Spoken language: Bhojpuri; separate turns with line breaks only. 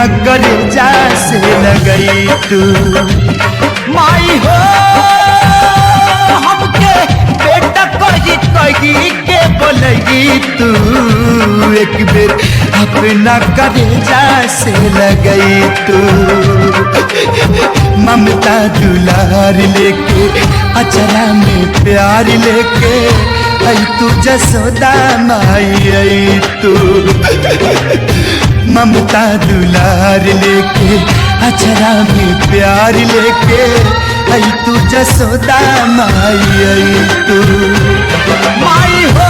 अपना कलेजा से लगई तू। माई हो हमके बेटा कही के बोलगी तू, एक बेर अपना कलेजा से लगई तू। ममता दुलार लेके अचरा में प्यार लेके आई तू जसोदा माई आई तू। ममता दुलार लेके अचरा में प्यार लेके आई तू जसोदा माई आई तू। माई हो